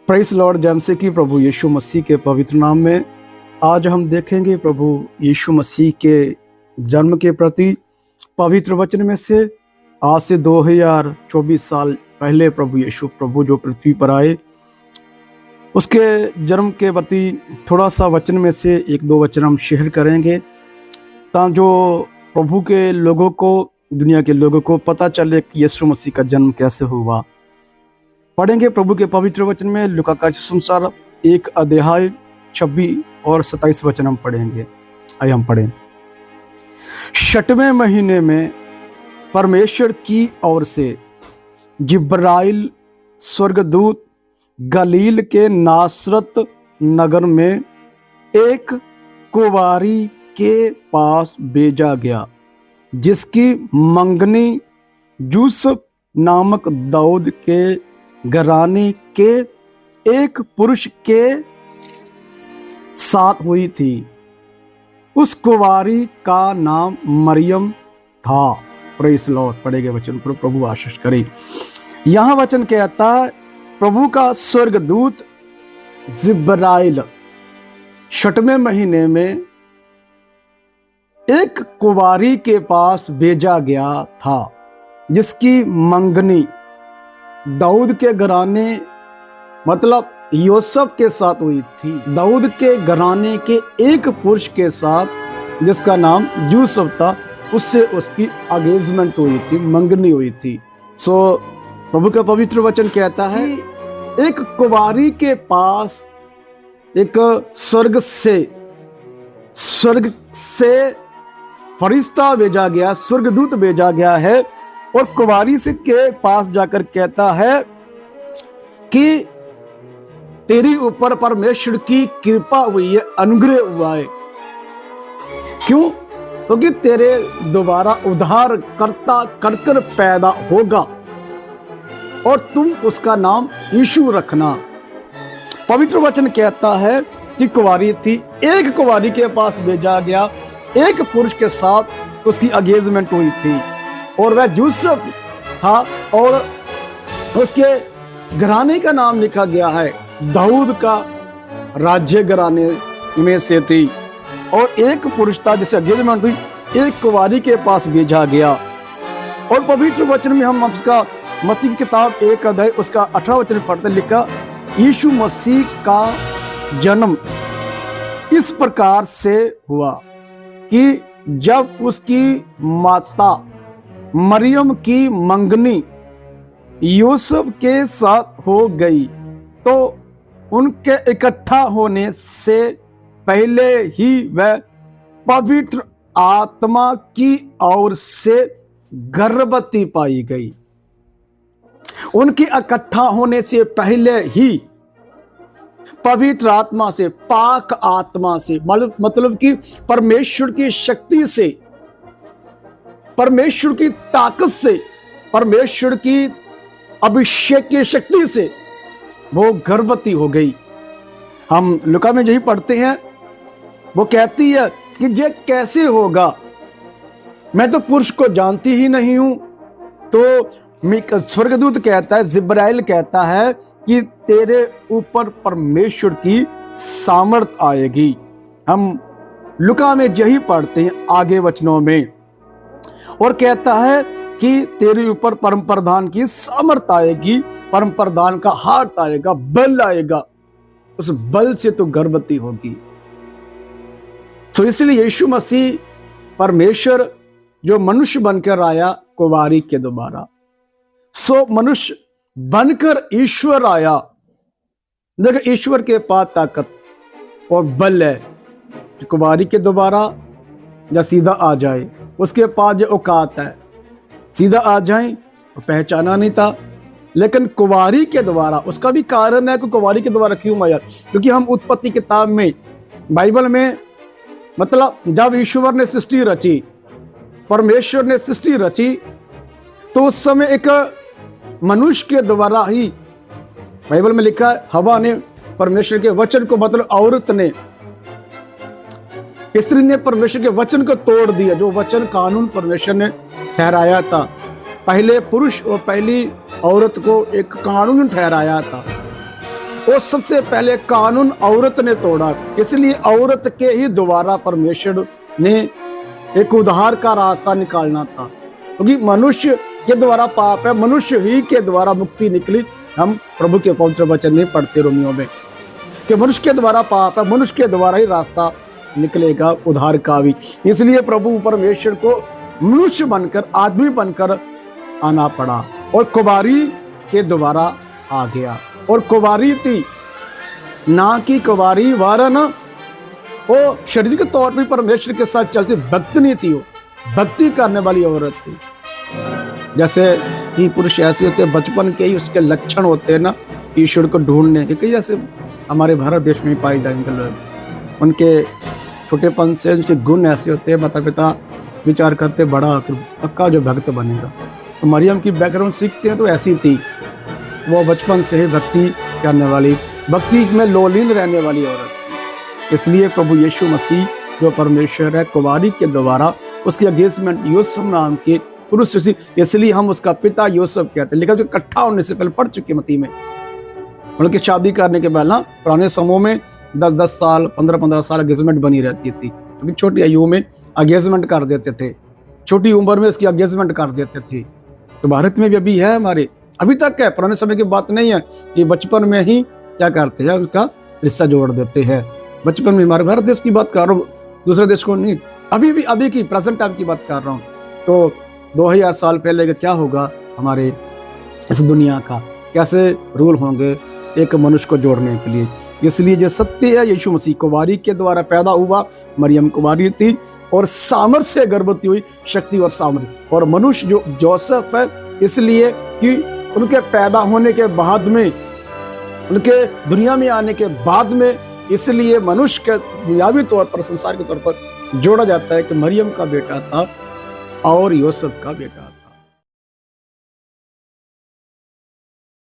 Praise Lord. जैसे कि प्रभु यीशु मसीह के पवित्र नाम में आज हम देखेंगे प्रभु यीशु मसीह के जन्म के प्रति पवित्र वचन में से। आज से 2024 साल पहले प्रभु जो पृथ्वी पर आए, उसके जन्म के प्रति थोड़ा सा वचन में से एक दो वचन हम शेयर करेंगे, ताकि जो प्रभु के लोगों को, दुनिया के लोगों को पता चले कि यीशु मसीह का जन्म कैसे हुआ। पढ़ेंगे प्रभु के पवित्र वचन में लूका का सुसमाचार 1 अध्याय 26 और 27 वचन हम पढ़ेंगे। आइए हम पढ़ें। 6वें महीने में परमेश्वर की ओर से जिब्राइल स्वर्गदूत गलील के नासरत नगर में एक कुंवारी के पास भेजा गया, जिसकी मंगनी यूसुफ नामक दाऊद के घराने के एक पुरुष के साथ हुई थी। उस कुंवारी का नाम मरियम था। Praise Lord. पढ़ेंगे वचन पर, प्रभु आशीष करे। यहां वचन कहता है, प्रभु का स्वर्गदूत जिब्राइल 6वें महीने में एक कुंवारी के पास भेजा गया था, जिसकी मंगनी दाऊद के घराने मतलब यूसुफ के साथ हुई थी। दाऊद के घराने के एक पुरुष के साथ, जिसका नाम यूसुफ था, उससे उसकी एंगेजमेंट हुई थी, मंगनी हुई थी। प्रभु का पवित्र वचन कहता है, एक कुंवारी के पास एक स्वर्ग से फरिश्ता भेजा गया, स्वर्गदूत भेजा गया है, और कुंवारी से के पास जाकर कहता है कि तेरी ऊपर परमेश्वर की कृपा हुई है, अनुग्रह हुआ है। क्यों? क्योंकि तेरे दोबारा उद्धार करता कर पैदा होगा और तुम उसका नाम यीशु रखना। पवित्र वचन कहता है कि कुंवारी थी, एक कुंवारी के पास भेजा गया, एक पुरुष के साथ उसकी एंगेजमेंट हुई थी, और वह यूसुफ था, और उसके घराने का नाम लिखा गया है दाऊद का राज्य घराने में से थी। और एक पुरुष था जिसे एंगेजमेंट हुई, एक कुंवारी के पास भेजा गया। और पवित्र वचन में हम उसका मत्ती की किताब 1 अध्याय उसका 18 वचन पढ़ते, लिखा यीशु मसीह का जन्म इस प्रकार से हुआ कि जब उसकी माता मरियम की मंगनी यूसुफ के साथ हो गई, तो उनके इकट्ठा होने से पहले ही वह पवित्र आत्मा की ओर से गर्भवती पाई गई। उनके इकट्ठा होने से पहले ही पवित्र आत्मा से, पाक आत्मा से, मतलब कि परमेश्वर की शक्ति से, परमेश्वर की ताकत से, परमेश्वर की अभिषेक की शक्ति से वो गर्भवती हो गई। हम लूका में यही पढ़ते हैं, वो कहती है कि ये कैसे होगा, मैं तो पुरुष को जानती ही नहीं हूं। तो स्वर्गदूत कहता है, जिब्राइल कहता है कि तेरे ऊपर परमेश्वर की सामर्थ आएगी। हम लूका में यही पढ़ते हैं आगे वचनों में, और कहता है कि तेरे ऊपर परम प्रधान की सामर्थ आएगी, परम प्रधान का हाथ आएगा, बल आएगा, उस बल से तो गर्भवती होगी। तो इसलिए यीशु मसीह परमेश्वर जो मनुष्य बनकर आया कुंवारी के द्वारा, मनुष्य बनकर ईश्वर आया। देखो, ईश्वर के पास ताकत और बल है, कुंवारी के द्वारा या सीधा आ जाए, उसके पास जो औकात है, सीधा आ जाए, पहचाना नहीं था। लेकिन कुंवारी के द्वारा, उसका भी कारण है कि कुंवारी के द्वारा क्यों आया, क्योंकि हम उत्पत्ति किताब में, बाइबल में, मतलब जब ईश्वर ने सृष्टि रची, परमेश्वर ने सृष्टि रची, तो उस समय एक मनुष्य के द्वारा ही, बाइबल में लिखा है, हवा ने परमेश्वर के वचन को, मतलब औरत ने, स्त्री ने परमेश्वर के वचन को तोड़ दिया। जो वचन कानून परमेश्वर ने ठहराया था, पहले पुरुष और पहली औरत को एक कानून ठहराया था, वो सबसे पहले कानून औरत ने तोड़ा, इसलिए औरत के ही द्वारा परमेश्वर ने एक उद्धार का रास्ता निकालना था, क्योंकि मनुष्य के द्वारा पाप है, मनुष्य ही के द्वारा मुक्ति निकली। हम प्रभु के पवित्र वचन में पढ़ते रोमियो में कि मनुष्य के द्वारा पाप है, मनुष्य के द्वारा ही रास्ता निकलेगा उद्धार का भी। इसलिए प्रभु परमेश्वर को मनुष्य बनकर, आदमी बनकर आना पड़ा और कुंवारी के द्वारा आ गया। और कुंवारी थी ना कि कुंवारी वारा ना, वो शारीरिक तौर पर परमेश्वर के साथ चलती भक्त नहीं थी, वो भक्ति करने वाली औरत थी। जैसे कि पुरुष ऐसे होते हैं, बचपन के ही उसके लक्षण होते हैं ना ईश्वर को ढूंढने के, कई जैसे हमारे भारत देश में पाए जाएंगे लोग, उनके छोटेपन से उनके गुण ऐसे होते हैं, माता पिता विचार करते बड़ा होकर पक्का जो भक्त बनेगा। तो मरियम की बैकग्राउंड सीखते हैं तो ऐसी थी, वो बचपन से ही भक्ति करने वाली, भक्ति में लोलीन रहने वाली औरत। इसलिए प्रभु यीशु मसीह जो परमेश्वर है, कुंवारी के द्वारा उसकी एंगेजमेंट यूसुफ नाम के पुरुष से, इसलिए हम उसका पिता यूसुफ कहते हैं। लेकिन जो इकट्ठा होने से पहले पढ़ चुके मती में, उनकी शादी करने के पहले पुराने समूह में 10-10 साल 15-15 साल एंगेजमेंट बनी रहती थी, क्योंकि छोटी आयु में एंगेजमेंट कर देते थे, छोटी उम्र में इसकी एंगेजमेंट कर देते थे। तो भारत में भी अभी है, हमारे अभी तक है, पुराने समय की बात नहीं है कि बचपन में ही क्या करते हैं, उसका रिश्ता जोड़ देते हैं। बचपन में, हमारे भारत देश की बात कर रहा हूँ, दूसरे देश को नहीं, अभी की प्रेजेंट टाइम की बात कर रहा हूँ। तो 2000 साल पहले का क्या होगा हमारे इस दुनिया का, कैसे रूल होंगे एक मनुष्य को जोड़ने के लिए। इसलिए जो सत्य है, यीशु मसीह कुंवारी के द्वारा पैदा हुआ, मरियम कुंवारी थी और सामर्थ्य से गर्भवती हुई, शक्ति और सामर्थ्य। और मनुष्य जो जोसेफ है, इसलिए कि उनके पैदा होने के बाद में, उनके दुनिया में आने के बाद में, इसलिए मनुष्य के दुनियावी तौर पर, संसार के तौर पर जोड़ा जाता है कि मरियम का बेटा था और यूसुफ का बेटा था।